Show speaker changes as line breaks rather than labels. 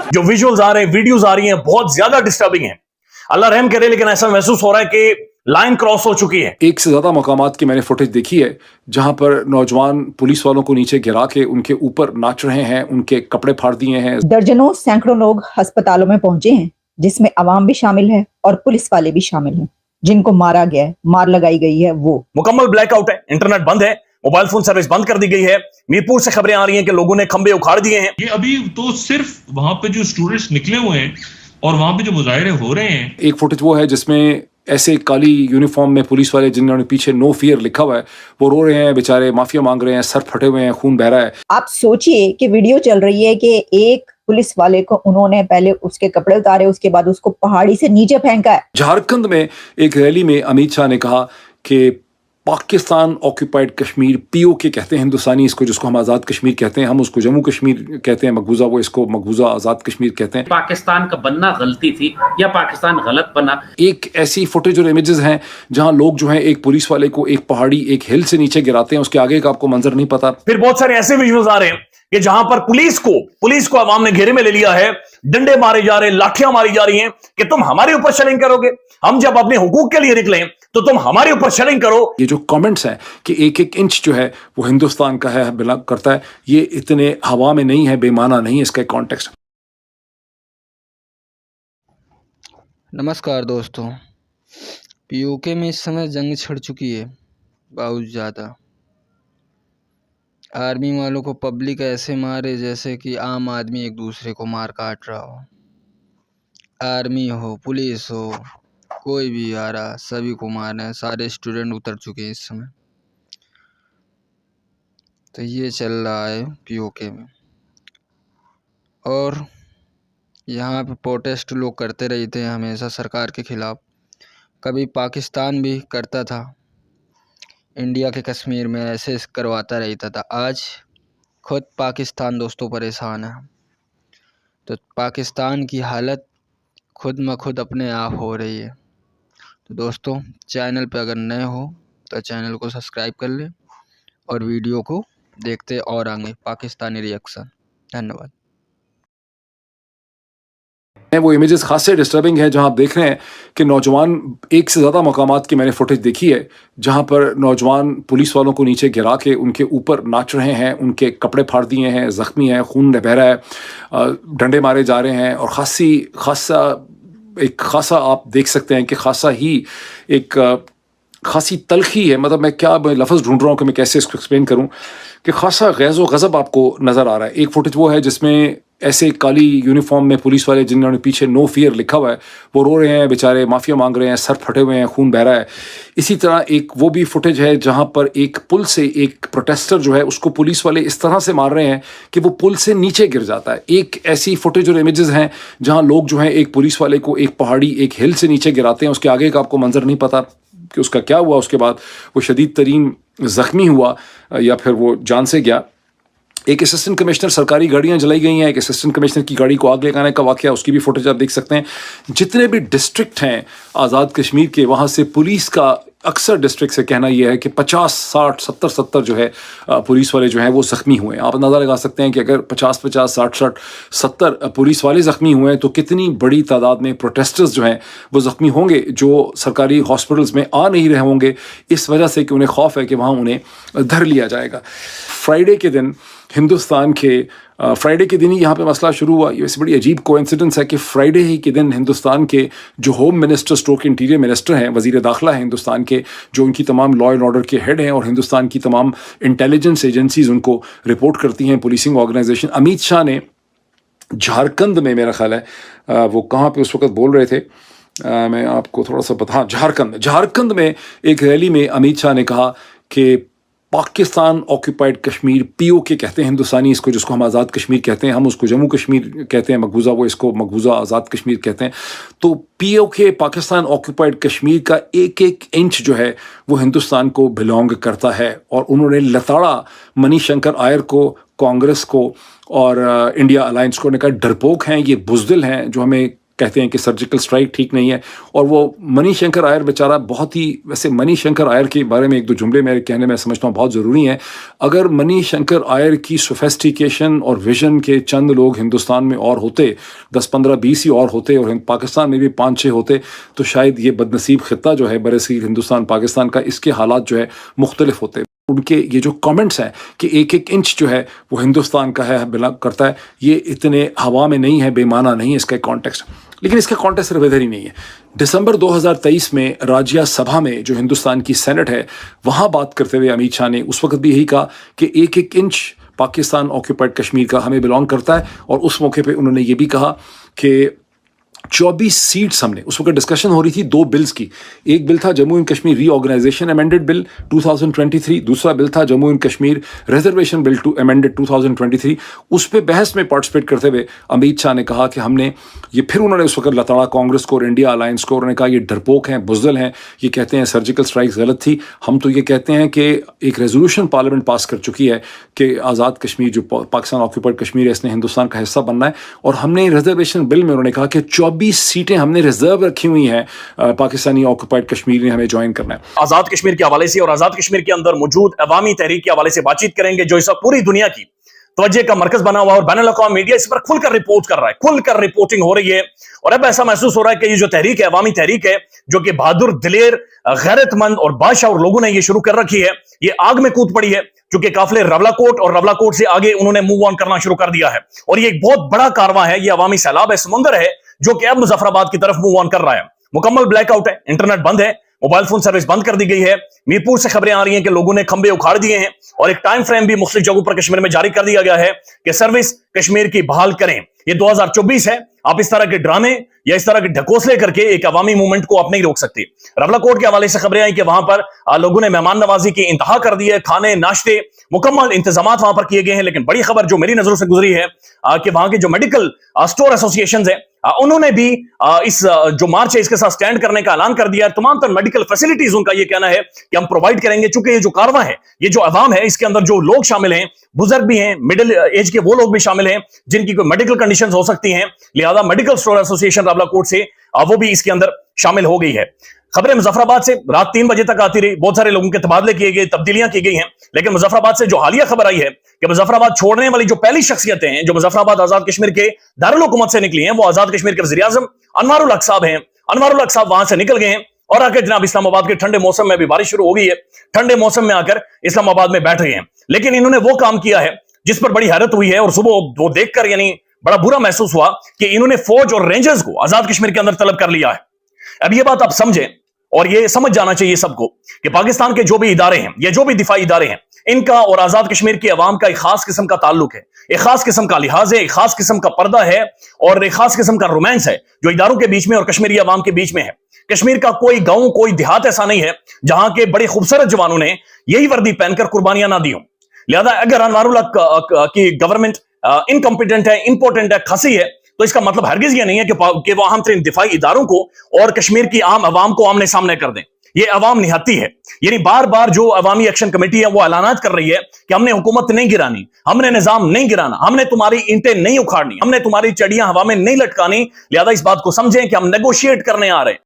जो विजुअल्स आ रहे हैं, वीडियोस आ रही हैं, बहुत ज्यादा डिस्टर्बिंग है। अल्लाह रहम करे, लेकिन ऐसा महसूस हो रहा है कि लाइन क्रॉस हो चुकी है।
एक से ज्यादा मकामात की मैंने फुटेज देखी है जहां पर नौजवान पुलिस वालों को नीचे गिरा के उनके ऊपर नाच रहे हैं, उनके कपड़े फाड़ दिए हैं।
दर्जनों सैकड़ों लोग अस्पतालों में पहुंचे हैं, जिसमें अवाम भी शामिल है और पुलिस वाले भी शामिल हैं, जिनको मारा गया है, मार लगाई गई है। वो
मुकम्मल ब्लैकआउट है, इंटरनेट बंद है, मोबाइल फोन सर्विस बंद कर दी गई है। मीरपुर से खबरें आ रही हैं कि लोगों ने खंबे उखाड़ दिए हैं।
ये अभी तो सिर्फ वहां पे जो स्टूडेंट्स निकले हुए हैं और वहां पे जो मुजाहरे हो रहे हैं।
एक फुटेज वो है जिसमें ऐसे काली यूनिफॉर्म में पुलिस वाले जिन्होंने पीछे नो फियर लिखा हुआ है, वो रो रहे हैं, बेचारे माफिया मांग रहे हैं, सर फटे हुए हैं, खून बह रहा है।
आप सोचिए कि वीडियो चल रही है कि एक पुलिस वाले को उन्होंने पहले उसके कपड़े उतारे, उसके बाद उसको पहाड़ी से नीचे फेंका है।
झारखंड में एक रैली में अमित शाह ने कहा कि पाकिस्तान ऑक्यूपाइड कश्मीर, पीओके कहते हैं हिंदुस्तानी इसको, जिसको हम आज़ाद कश्मीर कहते हैं, हम उसको जम्मू कश्मीर कहते हैं मकबूजा, वो इसको मकबूजा आज़ाद कश्मीर कहते हैं।
पाकिस्तान का बनना गलती थी या पाकिस्तान गलत बना।
एक ऐसी फुटेज और इमेजेस हैं जहां लोग जो हैं एक पुलिस वाले को एक पहाड़ी, एक हिल से नीचे गिराते हैं, उसके आगे का आपको मंजर नहीं पता।
फिर बहुत सारे ऐसे विजुअल्स आ रहे हैं कि जहां पर पुलिस को अवाम ने घेरे में ले लिया है, डंडे मारे जा रहे हैं, लाठियां मारी जा रही हैं कि तुम हमारे ऊपर शेलिंग करोगे, हम जब अपने हुकूक के लिए निकले तो तुम हमारे ऊपर शेलिंग करो।
ये जो कमेंट्स हैं कि एक एक इंच जो है वो हिंदुस्तान का है, बिलोंग करता है, ये इतने हवा में नहीं है, बेमाना नहीं है, इसका एक कॉन्टेक्स्ट।
नमस्कार दोस्तों, पीओके में इस समय जंग छिड़ चुकी है बहुत ज़्यादा। आर्मी वालों को पब्लिक ऐसे मारे जैसे कि आम आदमी एक दूसरे को मार काट रहा हो। आर्मी हो, पुलिस हो, कोई भी आ रहा, सभी को मार रहे हैं। सारे स्टूडेंट उतर चुके हैं इस समय। तो ये चल रहा है पीओके में, और यहाँ पे प्रोटेस्ट लोग करते रहते हैं हमेशा सरकार के खिलाफ। कभी पाकिस्तान भी करता था, इंडिया के कश्मीर में ऐसे करवाता रहता था। आज खुद पाकिस्तान दोस्तों परेशान है। तो पाकिस्तान की हालत खुद म खुद अपने आप हो रही है। तो दोस्तों, चैनल पे अगर नए हो तो चैनल को सब्सक्राइब कर लें और वीडियो को देखते और आगे पाकिस्तानी रिएक्शन। धन्यवाद।
वो इमेजेस खासे डिस्टर्बिंग है जहां आप देख रहे हैं कि नौजवान, एक से ज़्यादा मकामात की मैंने फुटेज देखी है जहां पर नौजवान पुलिस वालों को नीचे गिरा के उनके ऊपर नाच रहे हैं, उनके कपड़े फाड़ दिए हैं, ज़ख्मी हैं, खून बह रहा है, डंडे मारे जा रहे हैं, और खासा आप देख सकते हैं कि खासा ही एक खासी तलखी है। मतलब मैं लफ्ज़ ढूंढ रहा हूँ कि मैं कैसे इसको एक्सप्लेन करूँ कि खासा गैज़ व गज़ब आपको नज़र आ रहा है। एक फुटेज वो है जिसमें ऐसे काली यूनिफॉर्म में पुलिस वाले जिन्होंने पीछे नो फियर लिखा हुआ है, वो रो रहे हैं, बेचारे माफिया मांग रहे हैं, सर फटे हुए हैं, खून बह रहा है। इसी तरह एक वो भी फुटेज है जहां पर एक पुल से एक प्रोटेस्टर जो है उसको पुलिस वाले इस तरह से मार रहे हैं कि वो पुल से नीचे गिर जाता है। एक ऐसी फुटेज और इमेजेस हैं जहां लोग जो हैं एक पुलिस वाले को एक पहाड़ी, एक हिल से नीचे गिराते हैं, उसके आगे का आपको मंजर नहीं पता कि उसका क्या हुआ। उसके बाद वो शदीद तरीन ज़ख्मी हुआ या फिर वो जान से गया। एक असिस्टेंट कमिश्नर, सरकारी गाड़ियां जलाई गई हैं, एक असिस्टेंट कमिश्नर की गाड़ी को आग लगाने का वाकया, उसकी भी फुटेज आप देख सकते हैं। जितने भी डिस्ट्रिक्ट हैं आज़ाद कश्मीर के, वहाँ से पुलिस का अक्सर डिस्ट्रिक्ट से कहना यह है कि 50, 60, 70 जो है पुलिस वाले जो हैं वो ज़ख्मी हुए हैं। आप अंदाज़ा लगा सकते हैं कि अगर 50, 60, 70 पुलिस वाले ज़ख्मी हुए हैं तो कितनी बड़ी तादाद में प्रोटेस्टर्स जो हैं वो ज़ख्मी होंगे, जो सरकारी हॉस्पिटल्स में आ नहीं रहे होंगे इस वजह से कि उन्हें खौफ है कि वहाँ उन्हें धर लिया जाएगा। फ्राइडे के दिन हिंदुस्तान के फ्राइडे के दिन ही यहाँ पे मसला शुरू हुआ। ये वैसे बड़ी अजीब कोइंसिडेंस है कि फ्राइडे ही के दिन हिंदुस्तान के जो home minister stroke interior minister हैं, वज़ीर दाखिला हैं हिंदुस्तान के, जो उनकी तमाम लॉ एंड ऑर्डर के हेड हैं और हिंदुस्तान की तमाम इंटेलिजेंस एजेंसीज उनको रिपोर्ट करती हैं, पुलिसिंग ऑर्गेनाइजेशन, अमित शाह ने झारखंड में, मेरा ख्याल है वो कहाँ पर उस वक्त बोल रहे थे, मैं आपको थोड़ा सा बता, झारखंड में एक रैली में अमित शाह ने कहा कि पाकिस्तान ऑक्यूपाइड कश्मीर, पीओके कहते हैं हिंदुस्तानी इसको, जिसको हम आज़ाद कश्मीर कहते हैं, हम उसको जम्मू कश्मीर कहते हैं मकबूजा, वो इसको मकबूजा आज़ाद कश्मीर कहते हैं। तो पीओके, पाकिस्तान ऑक्यूपाइड कश्मीर का एक एक इंच जो है वो हिंदुस्तान को बिलोंग करता है। और उन्होंने लताड़ा मनीशंकर आयर को, कांग्रेस को और इंडिया अलायंस को, ने कहा डरपोक हैं, ये बुज़दिल हैं जो हमें कहते हैं कि सर्जिकल स्ट्राइक ठीक नहीं है। और वो मणिशंकर अय्यर बेचारा बहुत ही, वैसे मणिशंकर अय्यर के बारे में एक दो जुमले मेरे कहने में समझता हूँ बहुत ज़रूरी हैं। अगर मणिशंकर अय्यर की सोफेस्टिकेशन और विजन के चंद लोग हिंदुस्तान में और होते, 10, 15, 20 ही और होते, और पाकिस्तान में भी 5-6 होते, तो शायद ये बदनसीब खित्ता जो है बरसीर हिंदुस्तान पाकिस्तान का, इसके हालात जो है मुख्तलिफ होते। उनके ये जो कमेंट्स हैं कि एक एक इंच जो है वो हिंदुस्तान का है, बिलोंग करता है, ये इतने हवा में नहीं है, बेमाना नहीं है इसका कॉन्टेक्स्ट। लेकिन इसका कॉन्टेक्स्ट सिर्फ इधर ही नहीं है। दिसंबर 2023 में राज्यसभा में जो हिंदुस्तान की सेनेट है, वहाँ बात करते हुए अमित शाह ने उस वक्त भी यही कहा कि एक एक इंच पाकिस्तान ऑक्यूपाइड कश्मीर का हमें बिलोंग करता है। और उस मौके पे उन्होंने ये भी कहा कि 24 सीट्स, हमने उस वक्त डिस्कशन हो रही थी 2 बिल्स की। एक बिल था Jammu and Kashmir reorganisation amended bill 2023, दूसरा बिल था Jammu and Kashmir reservation bill amended 2023। उस पर बहस में पार्टिसिपेट करते हुए अमित शाह ने कहा कि हमने ये, फिर उन्होंने उस वक्त लताड़ा कांग्रेस को और इंडिया अलायंस को, उन्होंने कहा ये डरपोक हैं, बुज़दिल हैं, ये कहते हैं सर्जिकल स्ट्राइक्स गलत थी। हम तो ये कहते हैं कि एक रेजोल्यूशन पार्लियामेंट पास कर चुकी है कि आज़ाद कश्मीर जो पाकिस्तान ऑक्यूपाइड कश्मीर है, इसने हिंदुस्तान का हिस्सा बनना है। और हमने रिजर्वेशन बिल में उन्होंने कहा कि 24 सीटें हमने रिजर्व रखी हुई हैं, पाकिस्तानी ऑक्यूपाइड कश्मीर ने हमें ज्वाइन करना है।
आजाद कश्मीर के हवाले से और आजाद कश्मीर के अंदर मौजूद अवामी तहरीक के हवाले से बातचीत करेंगे, जो इस वक्त पूरी दुनिया की तवज्जो का मरकज बना हुआ है और बैनुल-अक़वामी मीडिया इस पर खुलकर रिपोर्ट कर रहा है, खुलकर रिपोर्टिंग हो रही है। और अब ऐसा महसूस हो रहा है कि ये जो तहरीक है, अवामी तहरीक है, जो कि बहादुर, दिलेर, गैरतमंद और बादशाह और लोगों ने ये शुरू कर रखी है, ये आग में कूद पड़ी है, क्योंकि काफिले रवलाकोट और रवलाकोट से आगे उन्होंने मूव ऑन करना शुरू कर दिया है। और ये एक बहुत बड़ा कारवां है, ये अवामी सैलाब है, समुंदर है, जो कि अब मुजफ्फराबाद की तरफ मूव ऑन कर रहा है। मुकम्मल ब्लैकआउट है, इंटरनेट बंद है, मोबाइल फोन सर्विस बंद कर दी गई है। मीरपुर से खबरें आ रही हैं कि लोगों ने खंबे उखाड़ दिए हैं और एक टाइम फ्रेम भी मुख्तलिफ जगहों पर कश्मीर में जारी कर दिया गया है कि सर्विस कश्मीर की बहाल करें। ये 2024 है, आप इस तरह के ड्रामे या इस तरह के ढकोसले करके एक अवामी मूवमेंट को आप नहीं रोक सकते। रवलाकोट के हवाले से खबरें आई कि वहां पर लोगों ने मेहमान नवाजी की इंतहा कर दी है, खाने नाश्ते मुकम्मल इंतजाम वहां पर किए गए हैं। लेकिन बड़ी खबर जो मेरी नजरों से गुजरी है कि वहां के जो मेडिकल स्टोर एसोसिएशन है, उन्होंने भी इस जो मार्च है इसके साथ स्टैंड करने का ऐलान कर दिया है। तमाम तर मेडिकल फैसिलिटीज उनका ये कहना है कि हम प्रोवाइड करेंगे, चूंकि ये जो कारवां है, ये जो अवाम है, इसके अंदर जो लोग शामिल हैं, बुजुर्ग भी हैं, मिडिल एज के वो लोग भी शामिल हैं जिनकी कोई मेडिकल कंडीशंस हो सकती हैं, लिहाजा मेडिकल स्टोर एसोसिएशन रवलाकोट से वो भी इसके अंदर शामिल हो गई है। खबरें मुजफ्फराबाद से रात 3 बजे तक आती रही, बहुत सारे लोगों के तबादले किए गए, तब्दीलियां की गई हैं। लेकिन मुजफ्फराबाद से जो हालिया खबर आई है कि मुजफ्फराबाद छोड़ने वाली जो पहली शख्सियतें हैं जो मुजफ्फराबाद आजाद कश्मीर के दारुल हुकूमत से निकली हैं, वो आजाद कश्मीर के वज़ीर आज़म अनवारुल हक साहब हैं। अनवारुल हक साहब वहां से निकल गए हैं और आकर जनाब इस्लामाबाद के ठंडे मौसम में भी बारिश शुरू हो गई है, ठंडे मौसम में आकर इस्लामाबाद में बैठ गए हैं। लेकिन इन्होंने वो काम किया है जिस पर बड़ी हैरत हुई है और सुबह वो देखकर यानी बड़ा बुरा महसूस हुआ कि इन्होंने फौज और रेंजर्स को आजाद कश्मीर के अंदर तलब कर लिया है। अब ये बात आप समझें और ये समझ जाना चाहिए सबको कि पाकिस्तान के जो भी इदारे हैं या जो भी दिफाई इदारे हैं, इनका और आजाद कश्मीर की अवाम का एक खास किस्म का ताल्लुक है, एक खास किस्म का लिहाज है, एक खास किस्म का पर्दा है और एक खास किस्म का रोमांस है जो इदारों के बीच में और कश्मीरी अवाम के बीच में है। कश्मीर का कोई गांव, कोई देहात ऐसा नहीं है जहां के बड़े खूबसूरत जवानों ने यही वर्दी पहनकर कुर्बानियां ना दी हो। लिहाजा अगर अनवारुल हक की गवर्नमेंट इनकॉम्पिटेंट है, इंपोर्टेंट है, खसी है, तो इसका मतलब हरगिज ये नहीं है कि वो अहम तरीन दिफाई इदारों को और कश्मीर की आम अवाम को आमने सामने कर दें। ये अवाम निहत्ती है, यानी बार बार जो अवामी एक्शन कमेटी है वो ऐलानात कर रही है कि हमने हुकूमत नहीं गिरानी, हमने निजाम नहीं गिराना, हमने तुम्हारी ईंटें नहीं उखाड़नी, हमने तुम्हारी चड़ियां हवा में नहीं लटकानी। लिहाजा इस बात को समझें कि हम नेगोशिएट करने आ रहे हैं।